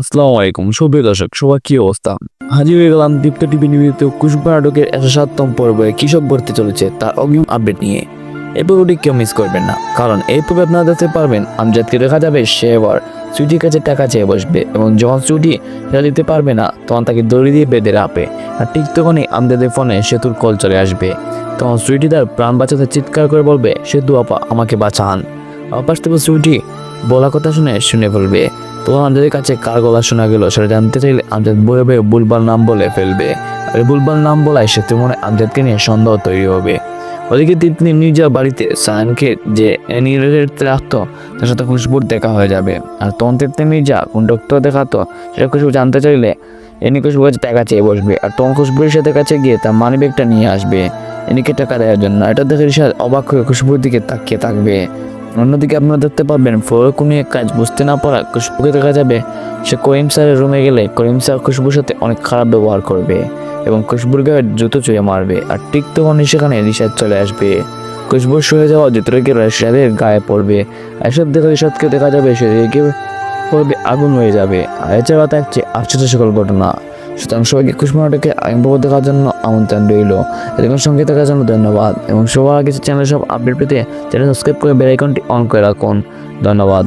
আসসালামু আলাইকুম সুপ্রিয় দর্শক, সবার কি অবস্থা? হাজির হয়ে গেলাম দীপ্ত টিভি নিবেদিত কুশবা নাটকের 107তম পর্বে কৃষক ভর্তি চলেছে তার অগ্রিম আপডেট নিয়ে। এই পর্বটি কেউ মিস করবেন না, কারণ এই পর্বে আপনারা দেখতে পারবেন আমজাদকে দেখা যাবে সে এবার সুইটির কাছে টাকা চেয়ে বসবে এবং যখন সুইটি সেটা দিতে পারবে না তখন তাকে দড়ি দিয়ে বেঁধে রাখবে। আর ঠিক তখনই আমজাদের ফোনে সেতুর কল চলে আসবে। তখন সুইটি তার প্রাণ বাঁচাতে চিৎকার করে বলবে, সেতু আপা আমাকে বাঁচান। আপাস থেকে সুইটি বলা কথা শুনে ফেলবে। তখন আমজাদের কাছে কার গলা শোনা গেল সেটা জানতে চাইলে আমজাদ বয়ে বয়ে বুলবাল নাম বলে ফেলবে। আর বুলবাল নাম বলায় সেতু মনে আমজাদকে নিয়ে সন্দেহ তৈরি হবে। ওদিকে তিতলি মির্জা বাড়িতে সায়ানকে যে অ্যানিলেটে রাখতো তার সাথে খুশবুর দেখা হয়ে যাবে। আর তখন তিতলি মির্জা কোন ডক্টর দেখাতো সেটা খুশবু জানতে চাইলে এনি খুশবুর কাছে টাকা চেয়ে বসবে। আর তখন খুশবুর সাথে কাছে গিয়ে তার মানি ব্যাগটা নিয়ে আসবে এনিকে টাকা দেওয়ার জন্য। এটা দেখে রিশাদ অবাক হয়ে খুশবুর দিকে তাকিয়ে থাকবে। অন্যদিকে আপনারা দেখতে পারবেন ফ্লোরে কোনো এক কাজ বুঝতে না পারা খুশবুকে দেখা যাবে সে করিম স্যারের রুমে গেলে করিম স্যার খুশবুর সাথে অনেক খারাপ ব্যবহার করবে এবং খুশবুর গায়ে জুতো চুয়ে মারবে। আর ঠিক তখনই সেখানে রিশাদ চলে আসবে। খুশবুর শুয়ে যাওয়া জুতো রেখে রিশাদের গায়ে পড়বে। এসব দেখে রিশাদকে দেখা যাবে সে রেগে পড়বে, আগুন হয়ে যাবে। আর এছাড়া থাকছে আশ্চর্য সকল ঘটনা। সুতরাং সবাইকে খুশবুনাটাকে আইনভাবে দেখার জন্য আমন্ত্রণ রইল। এরকম সঙ্গে থাকার জন্য ধন্যবাদ এবং সবার আগে চ্যানেলে সব আপডেট পেতে চ্যানেল সাবস্ক্রাইব করে বেল আইকনটি অন করে রাখুন। ধন্যবাদ।